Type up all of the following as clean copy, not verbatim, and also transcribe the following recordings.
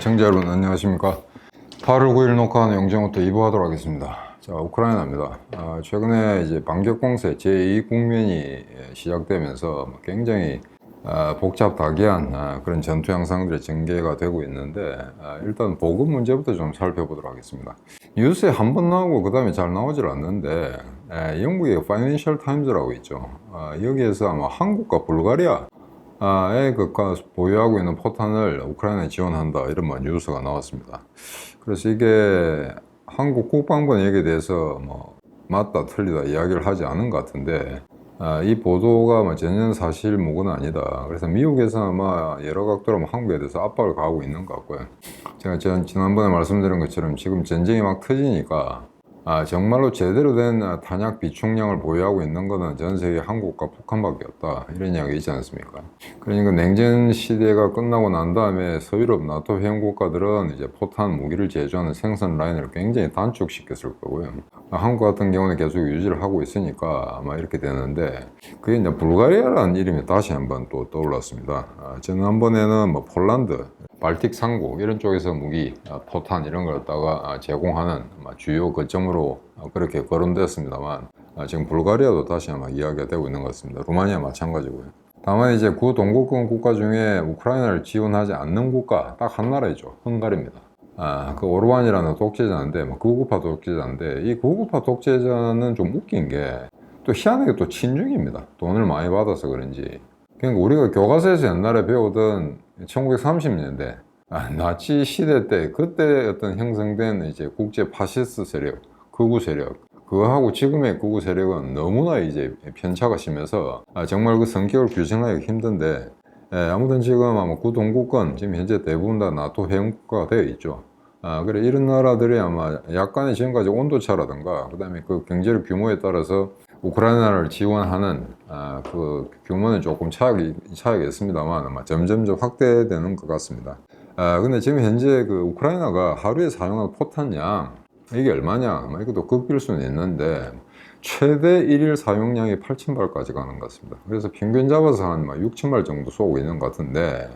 시청자 여러분 안녕하십니까. 8월 9일 녹화하는 영정부터 2부 하도록 하겠습니다. 자, 우크라이나입니다. 최근에 이제 반격 공세 제2 국면이 시작되면서 굉장히 복잡다기한 그런 전투 양상들이 전개가 되고 있는데, 일단 보급 문제부터 좀 살펴보도록 하겠습니다. 뉴스에 한 번 나오고 그 다음에 잘 나오질 않는데, 영국의 파이낸셜 타임즈라고 있죠. 여기에서 아마 한국과 불가리아 보유하고 있는 포탄을 우크라이나에 지원한다, 이런 뉴스가 나왔습니다. 그래서 이게 한국 국방부 얘기에 대해서 맞다 틀리다 이야기를 하지 않은 것 같은데, 이 보도가 전혀 사실 무근은 아니다. 그래서 미국에서 아마 여러 각도로 한국에 대해서 압박을 가하고 있는 것 같고요. 제가 지난번에 말씀드린 것처럼 지금 전쟁이 막 터지니까 정말로 제대로 된 탄약 비축량을 보유하고 있는 것은 전 세계 한국과 북한밖에 없다, 이런 이야기 있지 않습니까? 그러니까 냉전 시대가 끝나고 난 다음에 서유럽 나토 회원 국가들은 이제 포탄 무기를 제조하는 생산 라인을 굉장히 단축시켰을 거고요. 한국 같은 경우는 계속 유지를 하고 있으니까 아마 이렇게 되는데, 그게 이제 불가리아라는 이름이 다시 한번 또 떠올랐습니다. 지난번에는 폴란드, 발틱 상국 이런 쪽에서 무기, 포탄 이런 걸 갖다가 제공하는 주요 거점으로 그렇게 거론되었습니다만, 지금 불가리아도 다시 아마 이야기가 되고 있는 것 같습니다. 루마니아 마찬가지고요. 다만 이제 구 동구권 국가 중에 우크라이나를 지원하지 않는 국가 딱 한 나라이죠. 헝가리입니다. 그 오르반이라는 독재자인데, 극우파 독재자인데, 이 극우파 독재자는 좀 웃긴 게 또 희한하게 또 친중입니다. 돈을 많이 받아서 그런지. 그러니까 우리가 교과서에서 옛날에 배우던 1930년대 나치 시대 때 그때 어떤 형성된 이제 국제 파시스트 세력, 극우 세력, 그거하고 지금의 극우 세력은 너무나 이제 편차가 심해서 정말 그 성격을 규정하기가 힘든데, 아무튼 지금 아마 구 동구권 지금 현재 대부분 다 나토 회원국가가 되어 있죠. 그래 이런 나라들이 아마 약간의 지금까지 온도차라든가 그 다음에 그 경제력 규모에 따라서 우크라이나를 지원하는 그 규모는 조금 차이가 있습니다만 아마 점점점 확대되는 것 같습니다. 근데 지금 현재 그 우크라이나가 하루에 사용하는 포탄량 이게 얼마냐, 이것도 급길 수는 있는데 최대 일일 사용량이 8,000발까지 가는 것 같습니다. 그래서 평균 잡아서 한 6,000발 정도 쏘고 있는 것 같은데,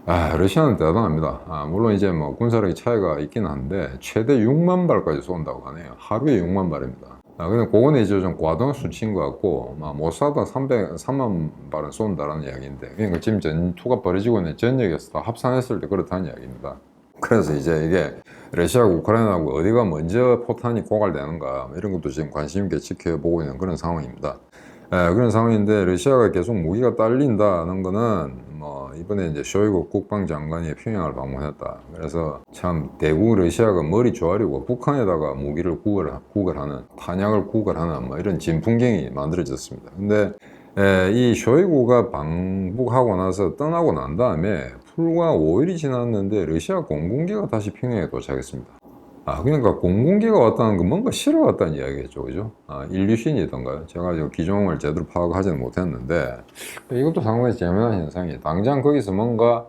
러시아는 대단합니다. 물론 이제 군사력이 차이가 있긴 한데 최대 6만 발까지 쏜다고 하네요. 하루에 6만 발입니다. 근데 그거는 이제 좀 과도한 수치인 것 같고, 모사드 3만 발은 쏜다라는 이야기인데, 그러니까 지금 전투가 벌어지고 있는 전역에서 다 합산했을 때 그렇다는 이야기입니다. 그래서 이제 이게 러시아하고 우크라이나하고 어디가 먼저 포탄이 고갈되는가, 이런 것도 지금 관심 있게 지켜보고 있는 그런 상황입니다. 그런 상황인데, 러시아가 계속 무기가 딸린다는 거는 이번에 이제 쇼이구 국방장관이 평양을 방문했다. 그래서 참 대국 러시아가 머리 조아리고 북한에다가 무기를 구걸하는, 탄약을 구걸하는 이런 진풍경이 만들어졌습니다. 근데 이 쇼이구가 방북하고 나서 떠나고 난 다음에 불과 5일이 지났는데 러시아 공군기가 다시 평양에 도착했습니다. 그러니까 공군기가 왔다는 건 뭔가 실어 왔다는 이야기겠죠, 그죠? 일류신이던가요? 제가 기종을 제대로 파악하지는 못했는데, 이것도 상당히 재미난 현상이에요. 당장 거기서 뭔가,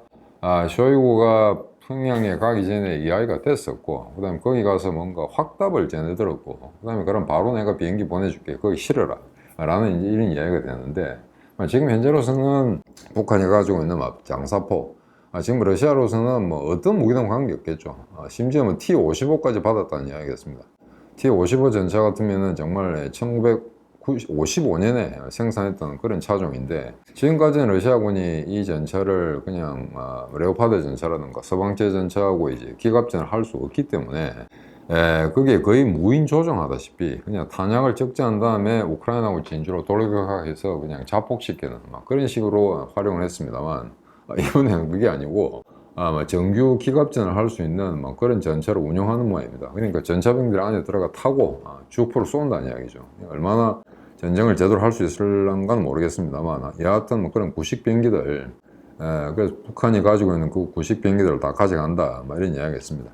쇼이구가 평양에 가기 전에 이야기가 됐었고, 그 다음에 거기 가서 뭔가 확답을 전해들었고, 그 다음에 그럼 바로 내가 비행기 보내줄게. 거기 실어라. 라는 이런 이야기가 되는데, 지금 현재로서는 북한이 가지고 있는 장사포, 지금 러시아로서는 어떤 무기든 관계없겠죠. 심지어 T-55까지 받았다는 이야기였습니다. T-55 전차 같으면은 정말 1955년에 생산했던 그런 차종인데, 지금까지는 러시아군이 이 전차를 그냥 레오파드 전차라든가 서방제 전차하고 이제 기갑전을 할 수 없기 때문에 그게 거의 무인 조종하다시피 그냥 탄약을 적재한 다음에 우크라이나하고 진주로 돌격해서 그냥 자폭시키는 그런 식으로 활용을 했습니다만, 이번에는 그게 아니고 정규 기갑전을 할 수 있는 그런 전차를 운용하는 모양입니다. 그러니까 전차병들이 안에 들어가 타고 주포를 쏜다는 이야기죠. 얼마나 전쟁을 제대로 할 수 있을런가는 모르겠습니다만, 여하튼 그런 구식 병기들, 그래서 북한이 가지고 있는 그 구식 병기들을 다 가져간다, 이런 이야기였습니다.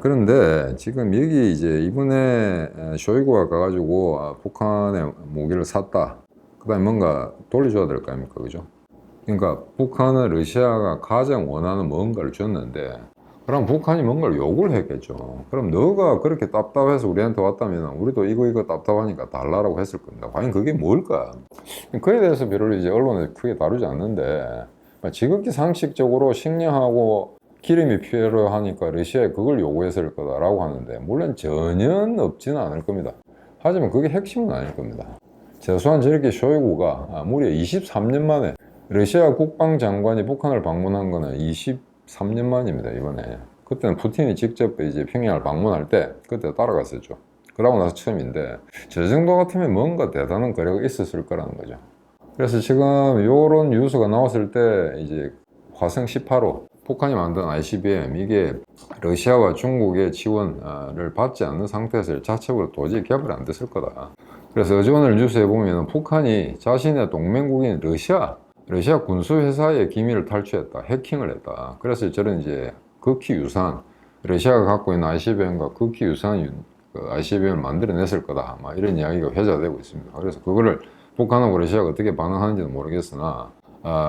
그런데 지금 여기 이제 이번에 쇼이구가 가가지고 북한의 무기를 샀다, 그 다음에 뭔가 돌려줘야 될 거 아닙니까, 그죠? 그러니까 북한은 러시아가 가장 원하는 뭔가를 줬는데, 그럼 북한이 뭔가를 요구를 했겠죠. 그럼 너가 그렇게 답답해서 우리한테 왔다면 우리도 이거 답답하니까 달라라고 했을 겁니다. 과연 그게 뭘까? 그에 대해서 별로 이제 언론에 크게 다루지 않는데, 지극히 상식적으로 식량하고 기름이 필요하니까 러시아에 그걸 요구했을 거다라고 하는데, 물론 전혀 없지는 않을 겁니다. 하지만 그게 핵심은 아닐 겁니다. 최소한 저렇게 쇼이구가 무려 23년 만에, 러시아 국방장관이 북한을 방문한 거는 23년 만입니다, 이번에. 그때는 푸틴이 직접 이제 평양을 방문할 때 그때 따라갔었죠. 그러고 나서 처음인데, 저 정도 같으면 뭔가 대단한 거래가 있었을 거라는 거죠. 그래서 지금 요런 뉴스가 나왔을 때 이제 화성 18호, 북한이 만든 ICBM, 이게 러시아와 중국의 지원을 받지 않는 상태에서 자체적으로 도저히 개발이 안 됐을 거다. 그래서 어제 오늘 뉴스에 보면 북한이 자신의 동맹국인 러시아 군수회사의 기밀을 탈취했다, 해킹을 했다. 그래서 저런 이제 극히 유사한, 러시아가 갖고 있는 ICBM과 극히 유사한 ICBM을 만들어냈을 거다, 막 이런 이야기가 회자되고 있습니다. 그래서 그거를 북한하고 러시아가 어떻게 반응하는지는 모르겠으나,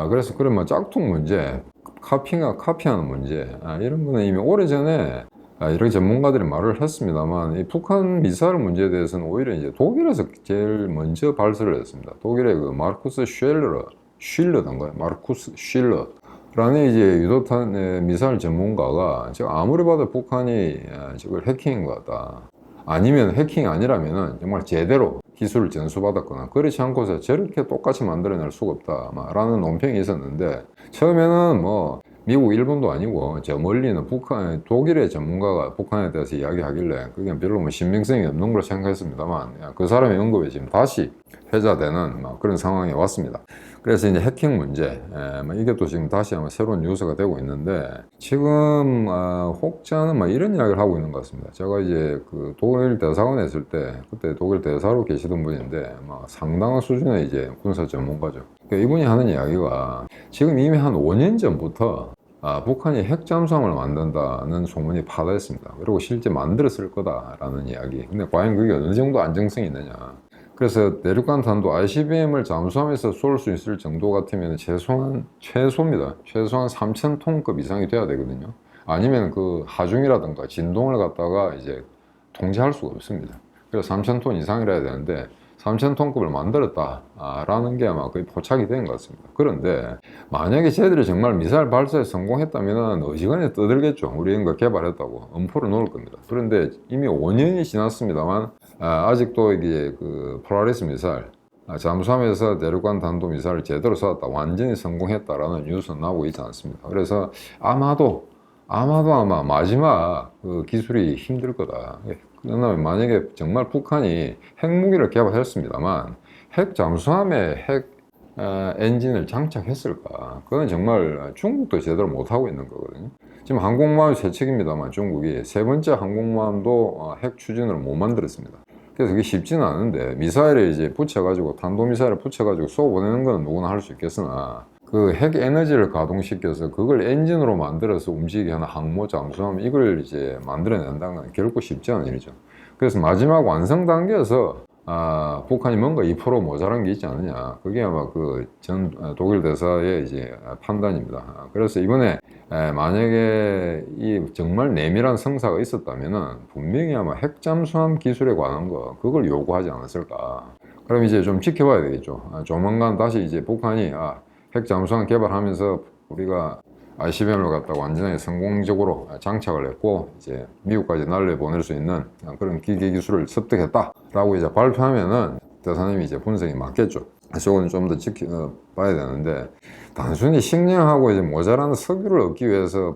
그래서 그런 뭐 짝퉁 문제, 카피하는 문제, 이런 거는 이미 오래전에 이렇게 전문가들이 말을 했습니다만, 이 북한 미사일 문제에 대해서는 오히려 이제 독일에서 제일 먼저 발설을 했습니다. 독일의 그 마르쿠스 쉴러던가요? 마르쿠스 쉴러라는 이제 유도탄 미사일 전문가가, 제가 아무리 봐도 북한이 저걸 해킹인 것 같다, 아니면 해킹이 아니라면은 정말 제대로 기술을 전수받았거나, 그렇지 않고서 저렇게 똑같이 만들어낼 수가 없다 라는 논평이 있었는데, 처음에는 뭐 미국, 일본도 아니고 저 멀리는 독일의 전문가가 북한에 대해서 이야기하길래 그게 별로 뭐 신빙성이 없는 걸로 생각했습니다만, 그 사람의 언급에 지금 다시 회자되는 그런 상황이 왔습니다. 그래서 이제 해킹 문제, 이게 또 지금 다시 아마 새로운 뉴스가 되고 있는데, 지금 혹자는 이런 이야기를 하고 있는 것 같습니다. 제가 이제 그 독일 대사관에 있을 때, 그때 독일 대사로 계시던 분인데, 상당한 수준의 이제 군사 전문가죠. 그러니까 이분이 하는 이야기가, 지금 이미 한 5년 전부터 북한이 핵잠수함을 만든다는 소문이 파다했습니다. 그리고 실제 만들었을 거다라는 이야기. 근데 과연 그게 어느 정도 안정성이 있느냐. 그래서 대륙간 탄도 ICBM을 잠수함에서 쏠 수 있을 정도 같으면 최소입니다. 최소한 3,000톤급 이상이 돼야 되거든요. 아니면 그 하중이라든가 진동을 갖다가 이제 통제할 수가 없습니다. 그래서 3,000톤 이상이라 해야 되는데, 3,000톤급을 만들었다라는 게 아마 거의 포착이 된 것 같습니다. 그런데 만약에 쟤들이 정말 미사일 발사에 성공했다면 어지간히 떠들겠죠. 우리 이런 거 개발했다고 엄포를 놓을 겁니다. 그런데 이미 5년이 지났습니다만, 아직도 이게 그 폴라리스 미사일, 잠수함에서 대륙간 탄도 미사일을 제대로 쐈다, 완전히 성공했다라는 뉴스는 나오고 있지 않습니다. 그래서 아마도 아마 마지막 그 기술이 힘들 거다. 그러나 만약에 정말 북한이 핵무기를 개발했습니다만 핵 잠수함에 핵 엔진을 장착했을까? 그건 정말 중국도 제대로 못하고 있는 거거든요. 지금 항공모함 세척입니다만 중국이 세 번째 항공모함도 핵 추진을 못 만들었습니다. 그래서 그게 쉽지는 않은데, 미사일을 이제 붙여가지고, 탄도미사일을 붙여가지고 쏘보내는 건 누구나 할 수 있겠으나, 그 핵 에너지를 가동시켜서 그걸 엔진으로 만들어서 움직이게 하는 항모 잠수함, 이걸 이제 만들어낸다는 건 결코 쉽지 않은 일이죠. 그래서 마지막 완성 단계에서 북한이 뭔가 2% 모자란 게 있지 않느냐. 그게 아마 그 전 독일 대사의 이제 판단입니다. 그래서 이번에 만약에 이 정말 내밀한 성사가 있었다면은 분명히 아마 핵잠수함 기술에 관한 거, 그걸 요구하지 않았을까. 그럼 이제 좀 지켜봐야 되겠죠. 조만간 다시 이제 북한이 핵잠수함 개발하면서 우리가 ICBM을 갖다가 완전히 성공적으로 장착을 했고, 이제 미국까지 날려보낼 수 있는 그런 기계 기술을 습득했다라고 이제 발표하면은 대사님이 이제 분석이 맞겠죠. 저거는 좀 더 지켜봐야 되는데, 단순히 식량하고 이제 모자라는 석유를 얻기 위해서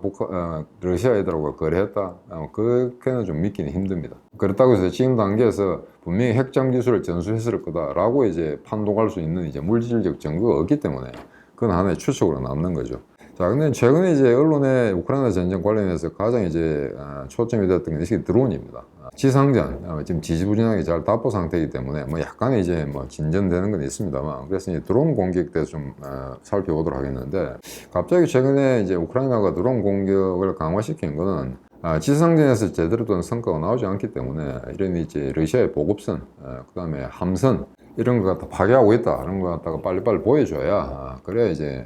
러시아 애들하고 거래했다, 그렇게는 좀 믿기는 힘듭니다. 그렇다고 해서 지금 단계에서 분명히 핵잠 기술을 전수했을 거다라고 이제 판독할 수 있는 이제 물질적 증거가 없기 때문에 그건 하나의 추측으로 남는 거죠. 자, 근데 최근에 이제 언론에 우크라이나 전쟁 관련해서 가장 이제 초점이 됐던 게 드론입니다. 지상전, 지금 지지부진하게 잘 답보 상태이기 때문에 약간의 이제 진전되는 건 있습니다만, 그래서 이제 드론 공격 때 좀 살펴보도록 하겠는데, 갑자기 최근에 이제 우크라이나가 드론 공격을 강화시킨 거는 지상전에서 제대로 된 성과가 나오지 않기 때문에, 이런 이제 러시아의 보급선, 그 다음에 함선, 이런 거 갖다 파괴하고 있다, 이런 거 갖다가 빨리빨리 보여줘야, 그래야 이제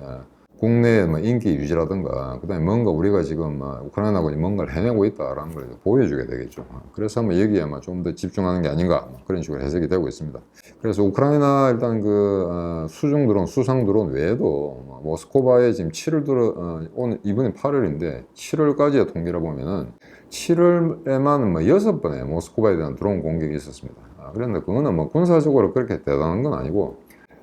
국내의 뭐 인기 유지라든가, 그 다음에 뭔가 우리가 지금 우크라이나군이 뭔가를 해내고 있다라는 걸 보여주게 되겠죠. 그래서 뭐 여기에 좀 더 집중하는 게 아닌가, 그런 식으로 해석이 되고 있습니다. 그래서 우크라이나 일단 수중 드론, 수상 드론 외에도 모스크바에 지금 7월 오늘 이번에 8월인데 7월까지의 통계를 보면은 7월에만 6번의 모스크바에 대한 드론 공격이 있었습니다. 그런데 그거는 뭐 군사적으로 그렇게 대단한 건 아니고,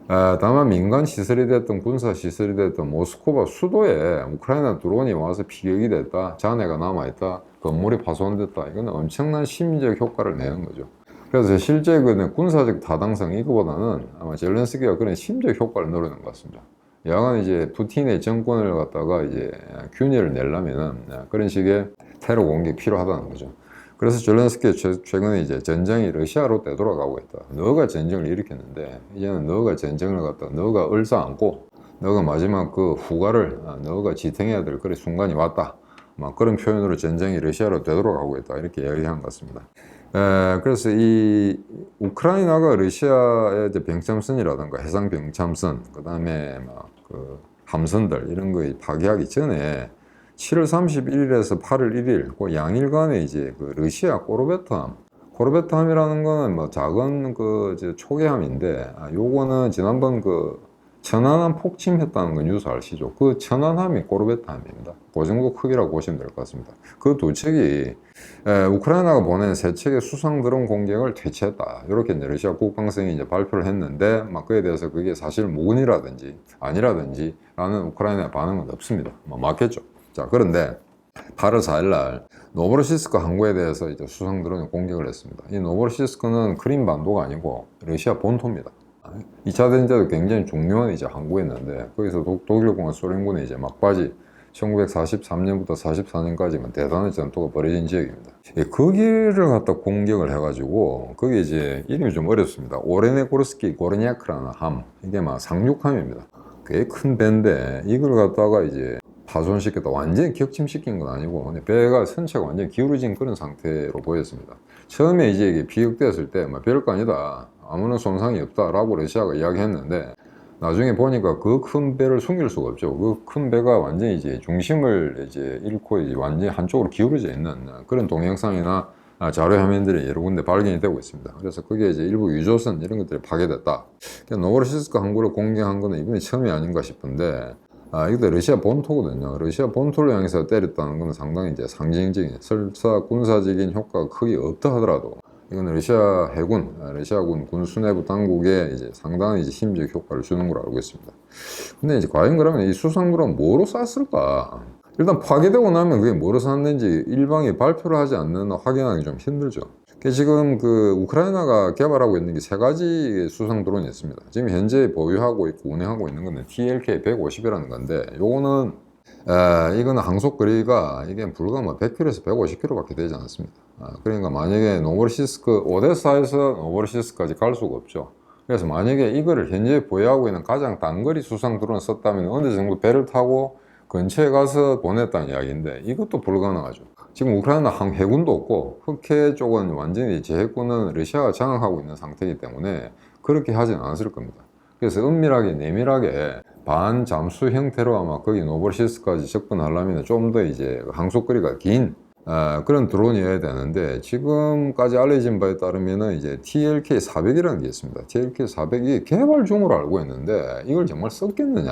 다만 민간 시설이 됐든 군사 시설이 됐든 모스크바 수도에 우크라이나 드론이 와서 피격이 됐다, 잔해가 남아있다, 건물이 파손됐다, 이건 엄청난 심리적 효과를 내는 거죠. 그래서 실제 그 군사적 타당성 이거보다는 아마 젤렌스키가 그런 심적 효과를 누리는 것 같습니다. 여하간 이제 푸틴의 정권을 갖다가 이제 균열을 내려면은 그런 식의 테러 공격이 필요하다는 거죠. 그래서 젤렌스키 최근에 이제 전쟁이 러시아로 되돌아가고 있다. 너가 전쟁을 일으켰는데 이제는 너가 전쟁을 갖다 너가 얼싸안고 너가 마지막 그 후과를 너가 지탱해야 될 그런 순간이 왔다. 막 그런 표현으로 전쟁이 러시아로 되돌아가고 있다. 이렇게 이야기한 것 같습니다. 그래서 이 우크라이나가 러시아의 병참선이라든가 해상 병참선, 그 다음에 막 그 함선들 이런 거 파괴하기 전에 7월 31일에서 8월 1일 그 양일간에 이제 그 러시아 코르베트함이라는 거는 뭐 작은 그 초계함인데, 요거는 지난번 그 천안함 폭침했다는 거 뉴스 아시죠? 그 천안함이 코르베트함입니다. 그 정도 크기라고 보시면 될 것 같습니다. 그 두 척이 우크라이나가 보낸 세 척의 수상 드론 공격을 퇴치했다. 이렇게 이제 러시아 국방성이 이제 발표를 했는데, 막 그에 대해서 그게 사실 무근이라든지 아니라든지 라는 우크라이나의 반응은 없습니다. 뭐 맞겠죠. 자, 그런데 8월 4일 날 노보로시스크 항구에 대해서 이제 수상 드론이 공격을 했습니다. 이 노보로시스크는 크림 반도가 아니고 러시아 본토입니다. 2차 대전 때도 굉장히 중요한 이제 항구였는데, 거기서 독일군과 소련군의 이제 막바지 1943년부터 44년까지만 대단한 전투가 벌어진 지역입니다. 거기를 갖다 공격을 해가지고, 거기 이제 이름이 좀 어렵습니다. 오레네고르스키 고르냐크라는 함, 이게 막 상륙함입니다. 꽤 큰 배인데 이걸 갖다가 이제 파손시켰다, 완전히 격침시킨 건 아니고, 근데 배가 선체가 완전히 기울어진 그런 상태로 보였습니다. 처음에 이제 이게 비격되었을 때 별거 아니다, 아무런 손상이 없다라고 러시아가 이야기했는데, 나중에 보니까 그 큰 배를 숨길 수가 없죠. 그 큰 배가 완전히 이제 중심을 이제 잃고 이제 완전히 한쪽으로 기울어져 있는 그런 동영상이나 자료 화면들이 여러 군데 발견이 되고 있습니다. 그래서 그게 이제 일부 유조선 이런 것들이 파괴됐다. 노보로시스크 항구를 공격한 거는 이번이 처음이 아닌가 싶은데, 이것도 러시아 본토거든요. 러시아 본토를 향해서 때렸다는 건 상당히 이제 상징적인, 설사 군사적인 효과가 크게 없다 하더라도 이건 러시아 해군, 러시아군 군수내부 당국에 이제 상당한 이제 심적 효과를 주는 걸로 알고 있습니다. 근데 이제 과연 그러면 이 수상드론 뭐로 쐈을까? 일단 파괴되고 나면 그게 뭐로 쐈는지 일방이 발표를 하지 않는 한 확인하기 좀 힘들죠. 지금 그 우크라이나가 개발하고 있는 게 세 가지 수상 드론이 있습니다. 지금 현재 보유하고 있고 운행하고 있는 거는 TLK-150이라는 건데, 요거는 이거는 항속 거리가 이게 불과 100km에서 150km밖에 되지 않습니다. 그러니까 만약에 노보로시스크, 오데사에서 노보로시스크까지 갈 수가 없죠. 그래서 만약에 이거를 현재 보유하고 있는 가장 단거리 수상 드론을 썼다면 어느 정도 배를 타고 근처에 가서 보냈다는 이야기인데, 이것도 불가능하죠. 지금 우크라이나 해군도 없고 흑해 쪽은 완전히 제해권은 러시아가 장악하고 있는 상태이기 때문에 그렇게 하진 않았을 겁니다. 그래서 은밀하게 내밀하게 반잠수 형태로 아마 거기 노보로시스크까지 접근하려면 좀 더 이제 항속거리가 긴 그런 드론이어야 되는데, 지금까지 알려진 바에 따르면 이제 TLK-400이라는 게 있습니다. TLK-400이 개발 중으로 알고 있는데 이걸 정말 썼겠느냐.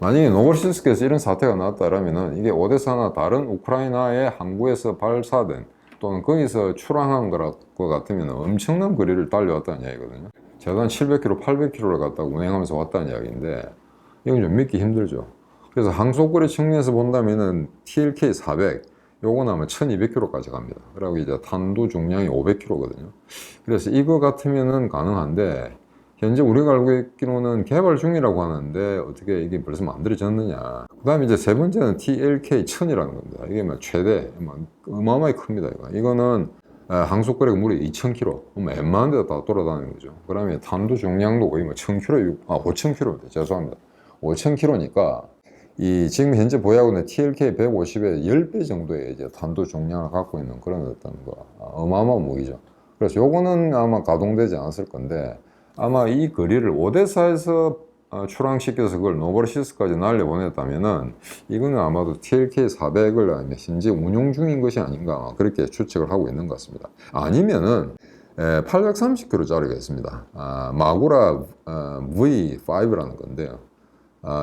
만약에 노보로시스크에서 이런 사태가 나왔다면 이게 오데사나 다른 우크라이나의 항구에서 발사된 또는 거기서 출항한 것 같으면 엄청난 거리를 달려왔다는 이야기거든요. 최소한 700km, 800km를 갖다가 운행하면서 왔다는 이야기인데, 이건 좀 믿기 힘들죠. 그래서 항속거리 측면에서 본다면은 TLK-400, 요거는 아마 1200km까지 갑니다. 그리고 이제 탄두 중량이 500kg거든요. 그래서 이거 같으면은 가능한데, 현재 우리가 알고 있기로는 개발 중이라고 하는데 어떻게 이게 벌써 만들어졌느냐. 그 다음에 이제 세 번째는 TLK-1000이라는 겁니다. 이게 최대, 어마어마하게 큽니다. 이거는 항속거리가 무려 2000km, 웬만한 데다 다 돌아다니는 거죠. 그러면 탄두 중량도 거의 1000km, 5000km입니다. 죄송합니다. 5000km니까 지금 현재 보유하고 있는 TLK-150의 10배 정도의 이제 탄두 중량을 갖고 있는 그런 어떤 어마어마한 무기죠. 그래서 요거는 아마 가동되지 않았을 건데, 아마 이 거리를 오데사에서 출항시켜서 그걸 노버시스까지 날려보냈다면은 이거는 아마도 TLK-400을 현재 운용 중인 것이 아닌가 그렇게 추측을 하고 있는 것 같습니다. 아니면은 830km짜리가 있습니다. 마구라 V5라는 건데요.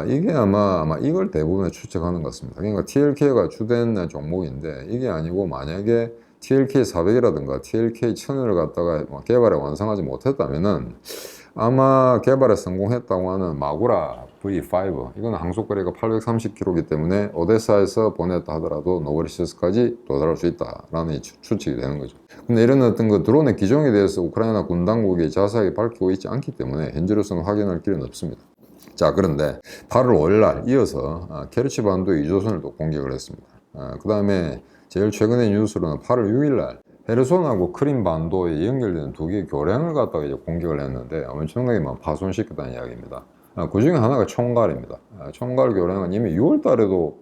이게 아마 이걸 대부분 추측하는 것 같습니다. 그러니까 TLK가 주된 종목인데 이게 아니고 만약에 TLK400이라든가 TLK1000을 갖다가 개발에 완성하지 못했다면은 아마 개발에 성공했다고 하는 마구라 V5 이건 항속거리가 830km이기 때문에 오데사에서 보냈다 하더라도 노브리시스까지 도달할 수 있다라는 추측이 되는 거죠. 근데 이런 어떤 그 드론의 기종에 대해서 우크라이나 군 당국이 자세하게 밝히고 있지 않기 때문에 현재로서는 확인할 길은 없습니다. 자, 그런데 8월 5일 날 이어서 케르치 반도 2조선을 또 공격을 했습니다. 그 다음에 제일 최근의 뉴스로는 8월 6일 날 헤르손하고 크림 반도에 연결되는 두 개의 교량을 갖다가 이제 공격을 했는데 엄청나게 파손시켰다는 이야기입니다. 그 중에 하나가 총갈입니다. 총갈 교량은 이미 6월 달에도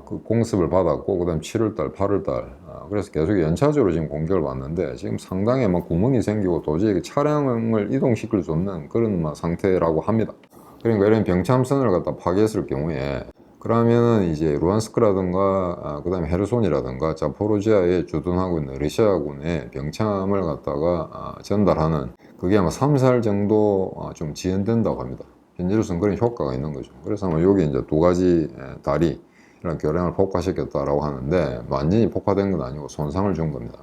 그 공습을 받았고, 그 다음 7월 달, 8월 달, 그래서 계속 연차적으로 지금 공격을 받는데 지금 상당히 구멍이 생기고 도저히 차량을 이동시킬 수 없는 그런 상태라고 합니다. 그러니까 이런 병참선을 갖다 파괴했을 경우에 그러면은 이제 루안스크라든가 그 다음에 헤르손이라든가 자포로지아에 주둔하고 있는 러시아군의 병참을 갖다가 전달하는 그게 아마 3, 4일 정도 좀 지연된다고 합니다. 현재로서는 그런 효과가 있는 거죠. 그래서 아마 여기 이제 두 가지 다리 이런 교량을 폭파시켰다라고 하는데 완전히 폭파된 건 아니고 손상을 준 겁니다.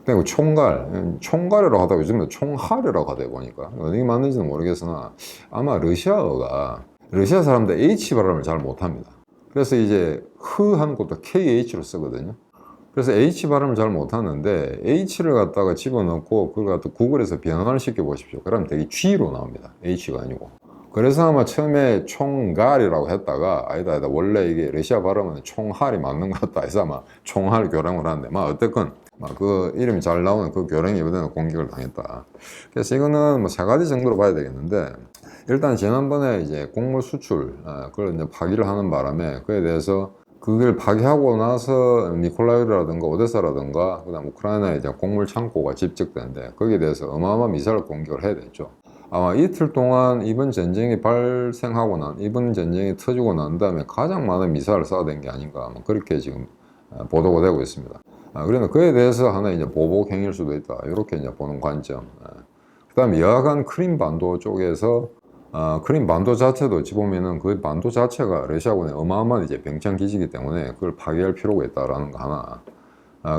그리고 총갈이라고 하다가 요즘에 총할이라고 하다 보니까 어디 맞는지는 모르겠으나 아마 러시아 사람들 H 발음을 잘 못합니다. 그래서 이제 흐한 것도 KH로 쓰거든요. 그래서 H 발음을 잘 못하는데 H를 갖다가 집어넣고 그걸 갖다 구글에서 변환을 시켜 보십시오. 그러면 되게 G로 나옵니다. H가 아니고. 그래서 아마 처음에 총갈이라고 했다가 아니다 원래 이게 러시아 발음은 총할이 맞는 것 같다 해서 아마 총할 교량을 하는데 어쨌건 그 이름이 잘 나오는 그 교량이 이번에는 공격을 당했다. 그래서 이거는 세 가지 정도로 봐야 되겠는데 일단 지난번에 이제 곡물 수출 그걸 이제 파기를 하는 바람에 그에 대해서 그걸 파기하고 나서 미콜라이브라든가 오데사라든가 그다음 우크라이나에 이제 곡물 창고가 집적되는데 거기에 대해서 어마어마한 미사일 공격을 해야 됐죠. 아마 이틀 동안 이번 전쟁이 이번 전쟁이 터지고 난 다음에 가장 많은 미사일을 쏴댄 게 아닌가 그렇게 지금 보도가 되고 있습니다. 그러나 그에 대해서 하나 이제 보복 행위일 수도 있다 이렇게 이제 보는 관점. 그다음에 여하간 크림 반도 쪽에서 크림 반도 자체도 어찌 보면은 그 반도 자체가 러시아군의 어마어마한 이제 병창 기지이기 때문에 그걸 파괴할 필요가 있다라는 거 하나.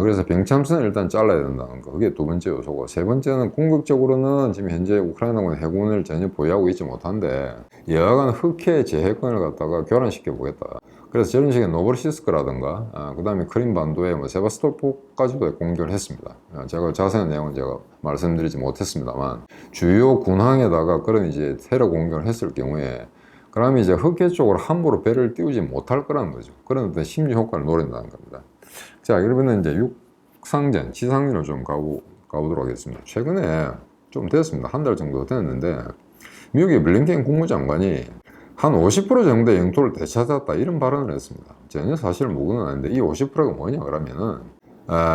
그래서 병참선을 일단 잘라야 된다는 거. 그게 두 번째 요소고. 세 번째는 궁극적으로는 지금 현재 우크라이나군 해군을 전혀 보유하고 있지 못한데 여하간 흑해 제해권을 갖다가 교란시켜 보겠다. 그래서 저런 식의 노브로시스크라든가 그 다음에 크림 반도에 세바스토폴까지도 공격을 했습니다. 제가 자세한 내용은 제가 말씀드리지 못했습니다만 주요 군항에다가 그런 이제 테러 공격을 했을 경우에 그러면 이제 흑해 쪽으로 함부로 배를 띄우지 못할 거라는 거죠. 그런 어떤 심리 효과를 노린다는 겁니다. 자, 그러면 이제 육상전, 지상전을 좀 가보도록 하겠습니다. 최근에 좀 됐습니다. 한 달 정도 됐는데 미국의 블링컨 국무장관이 한 50% 정도의 영토를 되찾았다 이런 발언을 했습니다. 전혀 사실 무근은 아닌데 이 50%가 뭐냐 그러면은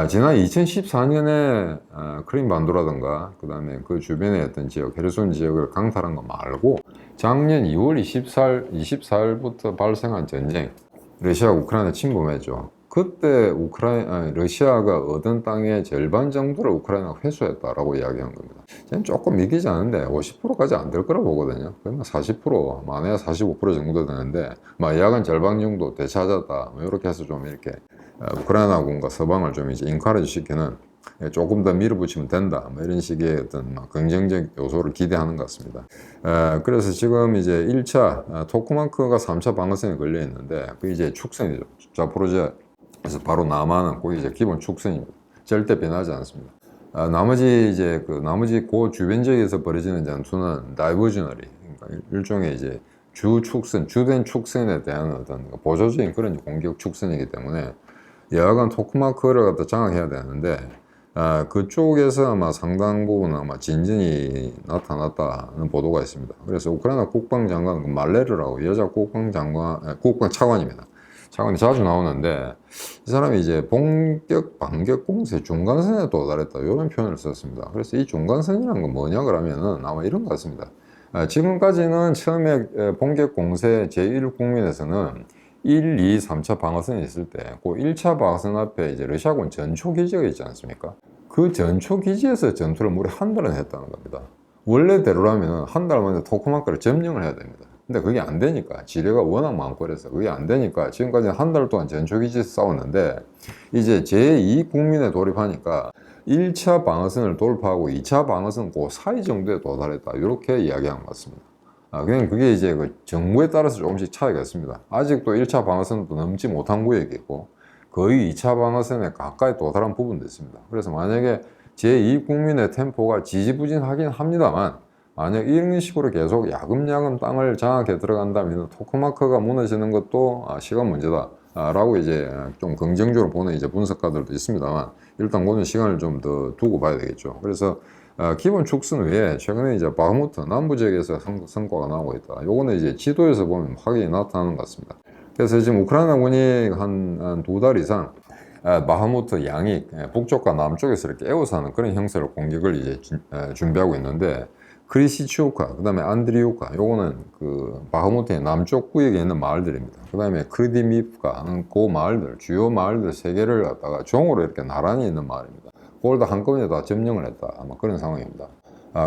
지난 2014년에 크림 반도라든가 그 다음에 그 주변의 어떤 지역, 헤르손 지역을 강탈한 거 말고 작년 2월 24일부터 발생한 전쟁, 러시아가 우크라이나 침범했죠. 그때 러시아가 얻은 땅의 절반 정도를 우크라이나가 회수했다라고 이야기한 겁니다. 저는 조금 믿기지 않은데 50%까지 안 될 거라 보거든요. 그러면 40%, 많아야 45% 정도 되는데, 야간 절반 정도 되찾았다. 이렇게 해서 좀 이렇게 우크라이나군과 서방을 좀 이제 인카레지 시키는 조금 더 밀어붙이면 된다. 이런 식의 어떤 긍정적 요소를 기대하는 것 같습니다. 그래서 지금 이제 1차 토크마크가 3차 방어선에 걸려 있는데, 그게 이제 축선이죠. 자포로지아 그래서 바로 남한은 거기 이제 기본 축선입니다. 절대 변하지 않습니다. 나머지 그 주변 지역에서 벌어지는 전투는 다이버저널이, 그러니까 일종의 이제 주된 축선에 대한 어떤 보조적인 그런 공격 축선이기 때문에 여하간 토크마크를 갖다 장악해야 되는데, 그쪽에서 아마 상당 부분 아마 진전이 나타났다는 보도가 있습니다. 그래서 우크라이나 국방장관, 말레르라고 여자 국방차관입니다. 차관이 자주 나오는데 이 사람이 이제 본격 반격 공세 중간선에 도달했다 이런 표현을 썼습니다. 그래서 이 중간선이라는 건 뭐냐 그러면은 아마 이런 것 같습니다. 지금까지는 처음에 본격 공세 제1국민에서는 1, 2, 3차 방어선이 있을 때, 그 1차 방어선 앞에 이제 러시아군 전초 기지가 있지 않습니까? 그 전초 기지에서 전투를 무려 한 달은 했다는 겁니다. 원래대로라면 한 달 만에 토크마크를 점령을 해야 됩니다. 근데 그게 안 되니까, 지뢰가 워낙 많고 그래서 그게 안 되니까 지금까지 한 달 동안 전초 기지에서 싸웠는데, 이제 제2국민에 돌입하니까 1차 방어선을 돌파하고 2차 방어선 그 사이 정도에 도달했다. 이렇게 이야기한 것 같습니다. 그냥 그게 이제 그 정부에 따라서 조금씩 차이가 있습니다. 아직도 1차 방어선도 넘지 못한 구역이 있고 거의 2차 방어선에 가까이 도달한 부분도 있습니다. 그래서 만약에 제2국민의 템포가 지지부진하긴 합니다만 만약 이런 식으로 계속 야금야금 땅을 장악해 들어간다면 토크마크가 무너지는 것도 시간 문제다. 라고 이제 좀 긍정적으로 보는 이제 분석가들도 있습니다만 일단 그는 시간을 좀 더 두고 봐야 되겠죠. 그래서 기본 축선 외에 최근에 이제 바흐무트 남부 지역에서 성과가 나오고 있다. 요거는 이제 지도에서 보면 확연히 나타나는 것 같습니다. 그래서 지금 우크라이나군이 한 2달 이상 바흐무트 양익 북쪽과 남쪽에서 이렇게 에워싸는 그런 형태로 공격을 이제 준비하고 있는데 크리시치우카, 그 다음에 안드리우카, 요거는 그 바흐무트의 남쪽 구역에 있는 마을들입니다. 그 다음에 크리디미프카 하는 그 마을들, 주요 마을들 3개를 갖다가 종으로 이렇게 나란히 있는 마을입니다. 그걸 다 한꺼번에 다 점령을 했다. 아마 그런 상황입니다.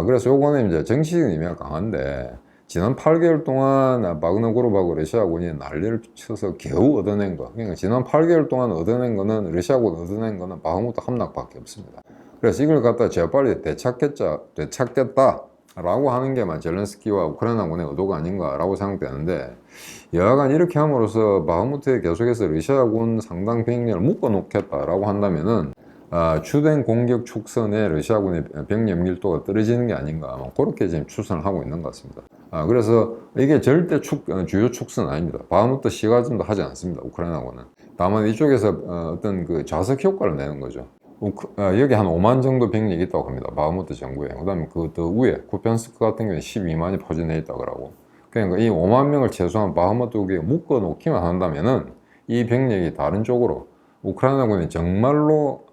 그래서 요거는 이제 정치적인 의미가 강한데, 지난 8개월 동안 바그너그룹하고 러시아군이 난리를 쳐서 겨우 얻어낸 거. 그러니까 지난 8개월 동안 얻어낸 거는, 러시아군 얻어낸 거는 바흐무트 함락밖에 없습니다. 그래서 이걸 갖다 재빨리 되찾겠다. 라고 하는 게 젤렌스키와 우크라이나군의 의도가 아닌가라고 생각되는데, 여하간 이렇게 함으로써 바흐무트에 계속해서 러시아군 상당 병력을 묶어놓겠다라고 한다면은 주된 공격 축선에 러시아군의 병력 밀도가 떨어지는 게 아닌가, 그렇게 지금 추산을 하고 있는 것 같습니다. 그래서 이게 절대 주요 축선 아닙니다. 바흐무트 시가전도 하지 않습니다. 우크라이나군은. 다만 이쪽에서 어떤 그 자석 효과를 내는 거죠. 여기 한 5만 정도 병력이 있다고 합니다. 바흐무트 정부에. 그 다음에 그 더 위에 쿠피안스크 같은 경우는 12만이 포진해 있다고 하고. 그러니까 이 5만 명을 최소한 바흐무트 쪽에 묶어 놓기만 한다면은 이 병력이 다른 쪽으로 우크라이나군이 정말로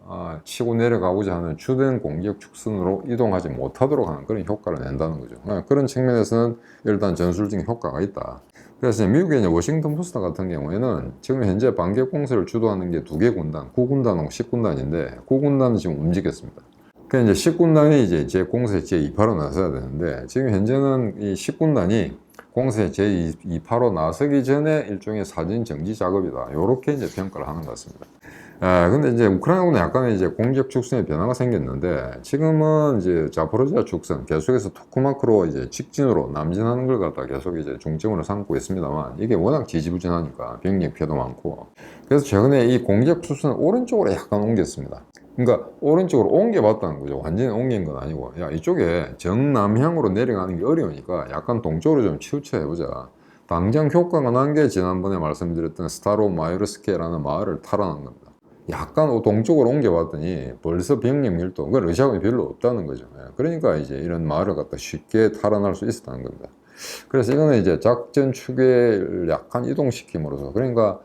치고 내려가고자 하는 주된 공격 축선으로 이동하지 못하도록 하는 그런 효과를 낸다는 거죠. 그런 측면에서는 일단 전술적인 효과가 있다. 그래서 미국의 이제 워싱턴 포스트 같은 경우에는 지금 현재 반격 공세를 주도하는 게 2개 군단, 9군단하고 10군단인데 9군단은 지금 움직였습니다. 그러니까 이제 10군단이 이제 제 공세 제2파로 나서야 되는데 지금 현재는 이 10군단이 공세 제2파로 나서기 전에 일종의 사전 정지 작업이다. 이렇게 이제 평가를 하는 것 같습니다. 근데 이제 우크라이나군은 약간의 이제 공격 축선에 변화가 생겼는데 지금은 이제 자포로지아 축선 계속해서 토크마크로 이제 직진으로 남진하는 걸 갖다 계속 이제 중점으로 삼고 있습니다만 이게 워낙 지지부진하니까 병력 피해도 많고 그래서 최근에 이 공격 축선을 오른쪽으로 약간 옮겼습니다. 그러니까 오른쪽으로 옮겨봤다는 거죠. 완전히 옮긴 건 아니고 야 이쪽에 정남향으로 내려가는 게 어려우니까 약간 동쪽으로 좀 치우쳐해보자. 당장 효과가 난 게 지난번에 말씀드렸던 스타로마이르스케라는 마을을 탈환한 겁니다. 약간 동쪽으로 옮겨봤더니 벌써 병력 밀도, 그 러시아군이 별로 없다는 거죠. 그러니까 이제 이런 마을을 갖다 쉽게 탈환할 수 있었다는 겁니다. 그래서 이거는 이제 작전 추계를 약간 이동시킴으로써 그러니까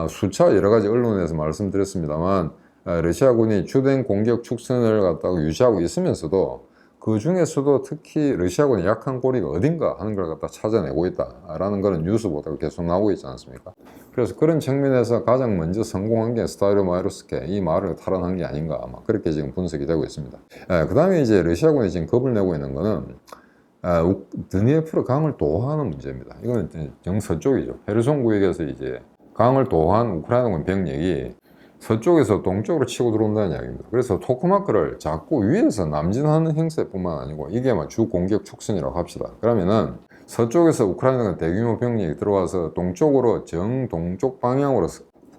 수차 여러 가지 언론에서 말씀드렸습니다만 러시아군이 주된 공격 축선을 갖다가 유지하고 있으면서도 그 중에서도 특히 러시아군의 약한 고리가 어딘가 하는 걸 갖다 찾아내고 있다라는 그런 뉴스 보도가 계속 나오고 있지 않습니까? 그래서 그런 측면에서 가장 먼저 성공한 게 스타이로마이로스케 이 마을을 탈환한 게 아닌가 아마 그렇게 지금 분석이 되고 있습니다. 그 다음에 이제 러시아군이 지금 겁을 내고 있는 거는 드니에프르 강을 도하는 문제입니다. 이거는 정서쪽이죠. 헤르손 구역에서 이제 강을 도한 우크라이나군 병력이 서쪽에서 동쪽으로 치고 들어온다는 이야기입니다. 그래서 토크마크를 자꾸 위에서 남진하는 형세뿐만 아니고 이게 주 공격 축선이라고 합시다. 그러면은 서쪽에서 우크라이나가 대규모 병력이 들어와서 동쪽으로 정동쪽 방향으로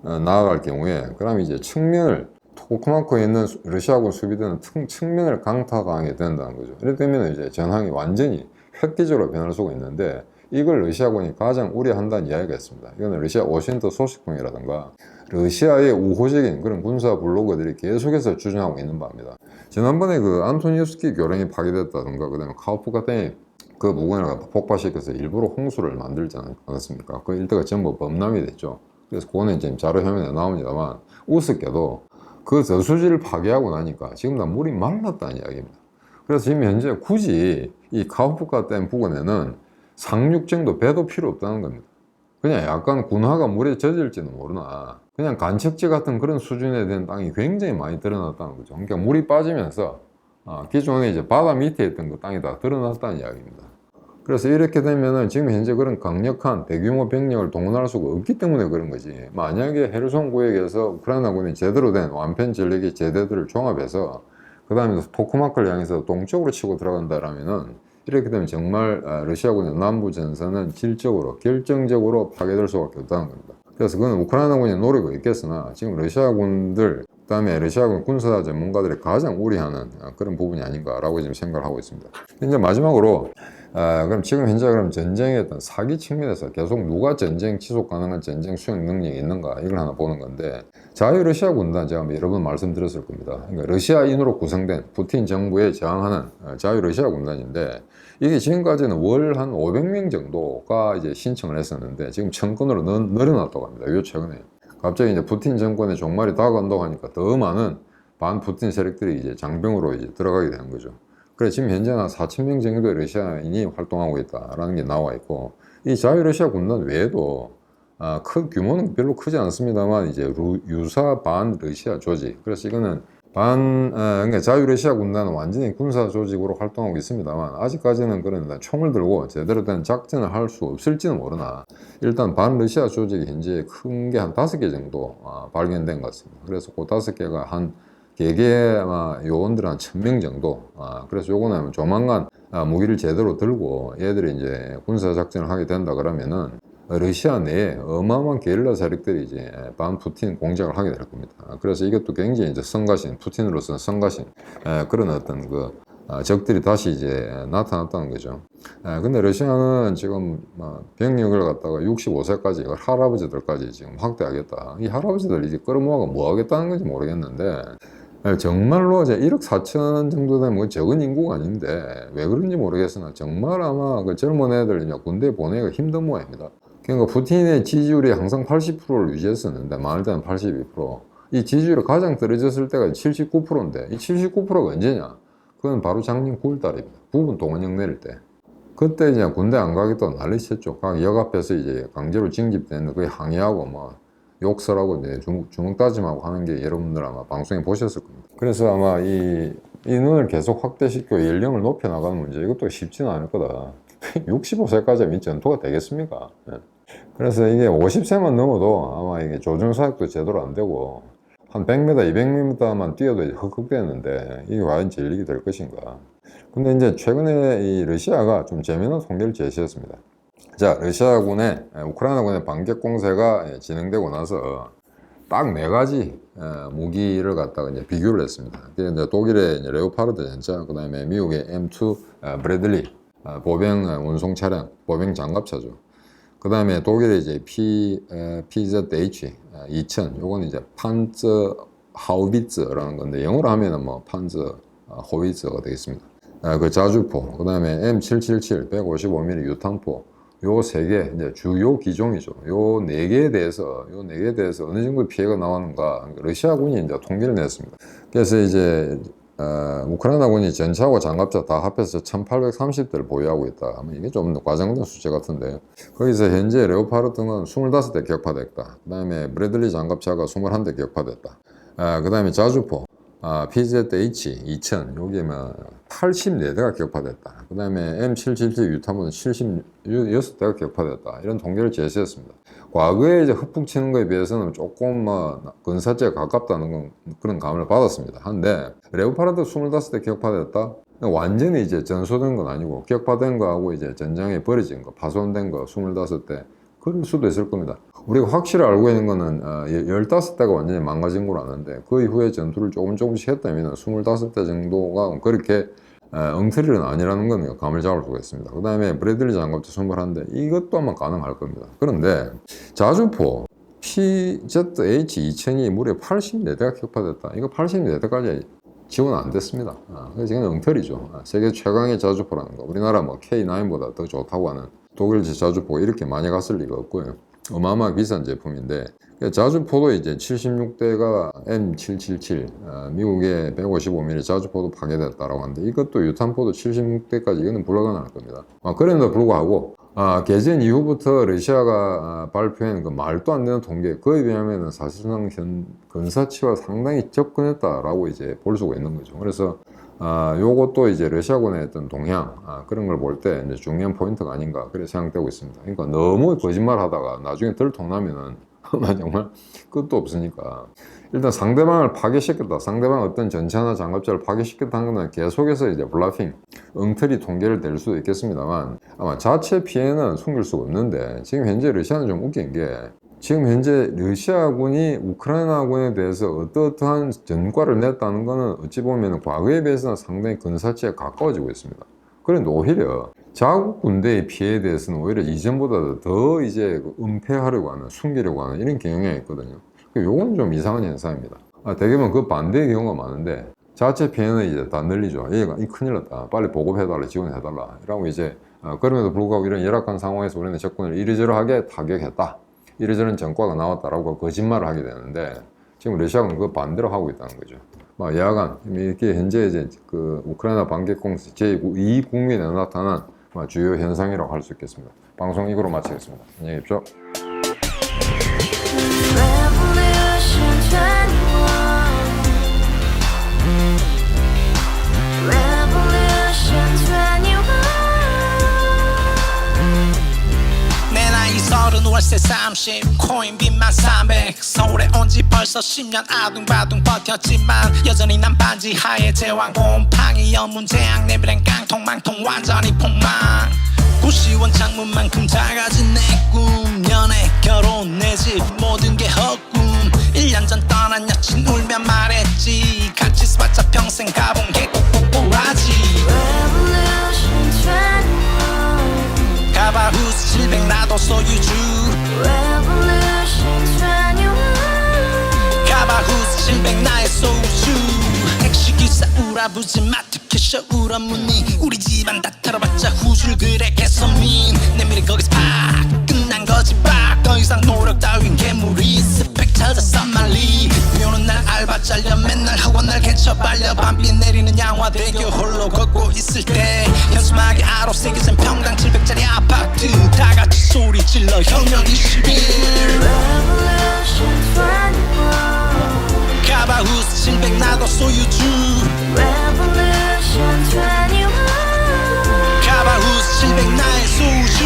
나아갈 경우에 그러면 이제 측면을 토크마크에 있는 러시아군 수비대는 측면을 강타당하게 된다는 거죠. 이렇게 되면 이제 전황이 완전히 획기적으로 변할 수가 있는데 이걸 러시아군이 가장 우려한다는 이야기가 있습니다. 이거는 러시아 워싱턴 소식통이라든가 러시아의 우호적인 그런 군사 블로거들이 계속해서 주장하고 있는 바입니다. 지난번에 그 안토니우스키 교량이 파괴됐다든가 그다음에 카우프가땡이 그 부근을 갖다 폭파시켜서 일부러 홍수를 만들지 않았습니까? 그 일대가 전부 범람이 됐죠. 그래서 그거는 지금 자료 화면에 나옵니다만 우습게도 그 저수지를 파괴하고 나니까 지금 다 물이 말랐다는 이야기입니다. 그래서 지금 현재 굳이 이 카호프카 댐 부근에는 상륙정도 배도 필요 없다는 겁니다. 그냥 약간 군화가 물에 젖을지는 모르나 그냥 간척지 같은 그런 수준에 대한 땅이 굉장히 많이 드러났다는 거죠. 그러니까 물이 빠지면서 기존에 이제 바다 밑에 있던 그 땅이 다 드러났다는 이야기입니다. 그래서 이렇게 되면은 지금 현재 그런 강력한 대규모 병력을 동원할 수가 없기 때문에 그런 거지. 만약에 헤르손 구역에서 우크라이나군이 제대로 된 완편 전력의 제대들을 종합해서 그 다음에 토크마크를 향해서 동쪽으로 치고 들어간다라면은 이렇게 되면 정말 러시아군의 남부 전선은 질적으로 결정적으로 파괴될 수밖에 없다는 겁니다. 그래서 그건 우크라이나군이 노리고 있겠으나 지금 러시아군들 그다음에 러시아군 군사 전문가들이 가장 우려하는 그런 부분이 아닌가라고 지금 생각을 하고 있습니다. 이제 마지막으로 그럼 지금 현재 그럼 전쟁의 어떤 사기 측면에서 계속 누가 전쟁 지속 가능한 전쟁 수행 능력이 있는가 이걸 하나 보는 건데 자유 러시아 군단 제가 여러 번 말씀드렸을 겁니다. 그러니까 러시아인으로 구성된 푸틴 정부에 저항하는 자유 러시아 군단인데 이게 지금까지는 월 한 500명 정도가 이제 신청을 했었는데 지금 1000건으로 늘어났다고 합니다. 요 최근에 갑자기 이제 푸틴 정권의 종말이 다가온다고 하니까 더 많은 반 푸틴 세력들이 이제 장병으로 이제 들어가게 되는 거죠. 그래 지금 현재는 4,000명 정도의 러시아인이 활동하고 있다라는 게 나와 있고 이 자유 러시아 군단 외에도 큰 규모는 별로 크지 않습니다만 이제 유사 반 러시아 조직 그래서 이거는 그러니까 자유 러시아 군단은 완전히 군사 조직으로 활동하고 있습니다만 아직까지는 그런 총을 들고 제대로 된 작전을 할 수 없을지는 모르나 일단 반 러시아 조직이 현재 큰 게 한 5개 정도 발견된 것 같습니다. 그래서 그 5개가 한 개개 요원들 한 1000명 정도 그래서 요거는 조만간 무기를 제대로 들고 얘들이 이제 군사 작전을 하게 된다 그러면은 러시아 내에 어마어마한 게릴라 세력들이 이제 반 푸틴 공작을 하게 될 겁니다. 그래서 이것도 굉장히 이제 성가신, 푸틴으로서는 성가신 그런 어떤 그 적들이 다시 이제 나타났다는 거죠. 근데 러시아는 지금 병력을 갖다가 65세까지 할아버지들까지 지금 확대하겠다. 이 할아버지들 이제 끌어모아가 뭐 하겠다는 건지 모르겠는데 정말로 이제 1억 4천 정도 되면 적은 인구가 아닌데 왜 그런지 모르겠으나 정말 아마 그 젊은 애들 이제 군대 보내기가 힘든 모양입니다. 그러니까 푸틴의 지지율이 항상 80%를 유지했었는데 많을 때는 82%. 이 지지율이 가장 떨어졌을 때가 79%인데 이 79%가 언제냐? 그건 바로 작년 9월달입니다. 부분 동원령 내릴 때. 그때 이제 군대 안 가겠다고 난리쳤죠. 각 역 앞에서 이제 강제로 징집되는 거의 항의하고 뭐 욕설하고 이제 주먹 다짐하고 하는 게 여러분들 아마 방송에 보셨을 겁니다. 그래서 아마 이 인원을 계속 확대시키고 연령을 높여 나가는 문제 이것도 쉽지는 않을 거다. 65세까지 하면 전투가 되겠습니까? 그래서 이게 50세만 넘어도 아마 이게 조준사격도 제대로 안 되고 한 100m, 200m만 뛰어도 헉헉대는데 이게 과연 전력이 될 것인가. 근데 이제 최근에 이 러시아가 좀 재미있는 통계를 제시했습니다. 자, 러시아군의, 우크라이나군의 반격 공세가 진행되고 나서 딱 4가지 무기를 갖다가 이제 비교를 했습니다. 이제 독일의 이제 레오파르드 전차, 그 다음에 미국의 M2 브래들리 보병 운송 차량, 보병 장갑차죠. 그 다음에 독일의 이제 PZH 2000, 요건 이제 판저 하우비츠라는 건데 영어로 하면은 뭐 판저 호비츠가 되겠습니다. 그 자주포, 그 다음에 M777 155mm 유탄포, 요 3개 이제 주요 기종이죠. 요 4개에 대해서 어느 정도 피해가 나왔는가 러시아군이 이제 통계를 냈습니다. 그래서 이제 우크라이나군이 전차하고 장갑차 다 합해서 1830대를 보유하고 있다. 이게 좀 과장된 숫자 같은데 거기서 현재 레오파르트는 25대 격파됐다. 그 다음에 브래들리 장갑차가 21대 격파됐다. 그 다음에 자주포 PZH 2000 여기에 84대가 격파됐다. 그 다음에 M777 유탄포는 76대가 격파됐다. 이런 통계를 제시했습니다. 과거에 이제 흑풍 치는 거에 비해서는 조금 근사제에 가깝다는 그런 감을 받았습니다. 한데 레오파르트 25대 격파됐다. 완전히 이제 전소된 건 아니고 격파된 거하고 이제 전장에 버려진 거, 파손된 거 25대 그럴 수도 있을 겁니다. 우리가 확실히 알고 있는 거는 15대가 완전히 망가진 걸 아는데 그 이후에 전투를 조금씩 했다면 25대 정도가 그렇게 엉터리는 아니라는 건 감을 잡을 수가 있습니다. 그 다음에 브래들리 장갑차 21대 이것도 아마 가능할 겁니다. 그런데 자주포 PZH-2000이 무려 84대가 격파됐다. 이거 84대까지 지원 안 됐습니다. 그래서 이건 엉터리죠. 세계 최강의 자주포라는 거. 우리나라 뭐 K9보다 더 좋다고 하는 독일제 자주포가 이렇게 많이 갔을 리가 없고요. 어마어마하게 비싼 제품인데 자주포도 이제 76대가 M777, 미국의 155mm 자주포도 파괴됐다라고 하는데 이것도 유탄포도 76대까지 이거는 불가능할 겁니다. 그럼에도 불구하고 개전 이후부터 러시아가 발표한 그 말도 안 되는 통계, 그에 비하면 사실상 근사치와 상당히 접근했다라고 이제 볼 수가 있는 거죠. 그래서 요것도 이제 러시아군의 어떤 동향, 그런 걸 볼 때 이제 중요한 포인트가 아닌가, 그렇게 생각되고 있습니다. 그러니까 너무 거짓말 하다가 나중에 들통나면은 정말 끝도 없으니까 일단 상대방을 파괴시켰다, 상대방 어떤 전차나 장갑차를 파괴시켰다는 것은 계속해서 이제 블라핑, 엉터리 통계를 댈 수도 있겠습니다만 아마 자체 피해는 숨길 수가 없는데 지금 현재 러시아는 좀 웃긴 게 지금 현재 러시아군이 우크라이나군에 대해서 어떠한 전과를 냈다는 것은 어찌 보면 과거에 비해서는 상당히 근사치에 가까워지고 있습니다. 그런데 오히려 자국 군대의 피해에 대해서는 오히려 이전보다 더 이제 은폐하려고 하는, 숨기려고 하는 이런 경향이 있거든요. 요건 좀 이상한 현상입니다. 대개는 그 반대의 경우가 많은데 자체 피해는 이제 다 늘리죠. 얘가 큰일 났다, 빨리 보급해달라, 지원해달라 이라고 이제 그럼에도 불구하고 이런 열악한 상황에서 우리는 적군을 이리저리하게 타격했다, 이리저런 전과가 나왔다라고 거짓말을 하게 되는데 지금 러시아는 그 반대로 하고 있다는 거죠. 여하간 이렇게 현재 이제 그 우크라이나 반격 공세 제2국면에 나타난 주요 현상이라고 할 수 있겠습니다. 방송 이거로 마치겠습니다. 안녕히 계십시오. 월세 30 코인빚만 300 서울에 온 지 벌써 10년 아둥바둥 버텼지만 여전히 난 반지 하에 제왕 곰팡이 연문제약 내비랑 깡통망통 완전히 폭망 고시원 창문만큼 작아진 내 꿈 연애 결혼 내 집 모든 게 헛꿈 1년 전 떠난 여친 울며 말했지 같이 써봤자 평생 가본 게 꼭꼭꼭하지 가바후스 700 나도 소유주 가바후스 700 나의 소주 택시기사 우라부지 마트캐셔 울어무니 우리 집안 다 털어봤자 후줄 그래 개선민 내 미래 거기서 팍 끝난 거지 팍 더 이상 노력 따윈 괴물이 스펙 찾아 쌈말리 비오는 날 알바 잘려 맨날 학원 날 개쳐 발려 밤비 내리는 양화대교 홀로 걷고 있을 때 현수막에 아로 새겨진 평당 700짜리 아파트 다같이 소리 질러 혁명 21 가바후스 700 나도 소유주 가바후스 700 나의 소주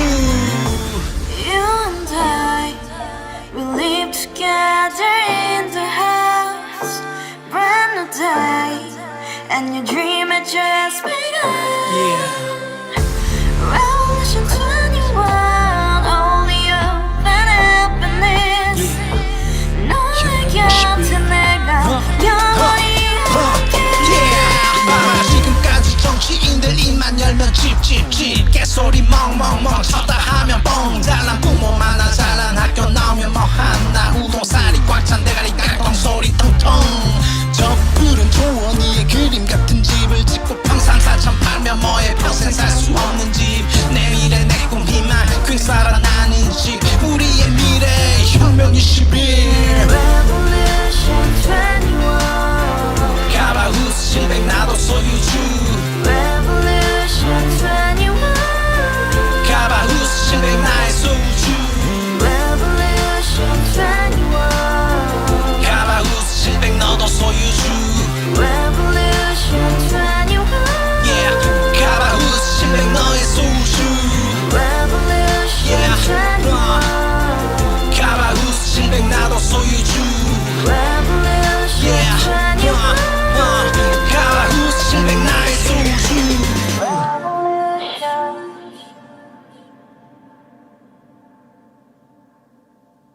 live together in the house, brand new day, and your dream had just begun. Revolution 21, only open happiness. 너의 곁에 내가 영원히 함께. 지금까지 정치인들 입만 열면 찝찝찝 개소리 멍멍멍 쳤다 하면 뻥 잘난 부모 만나 잘난 학교 나오면 뭐 하나 우동살이 꽉 찬 대가리 깡통 소리 텅텅 저 푸른 초원위에 그림 같은 집을 짓고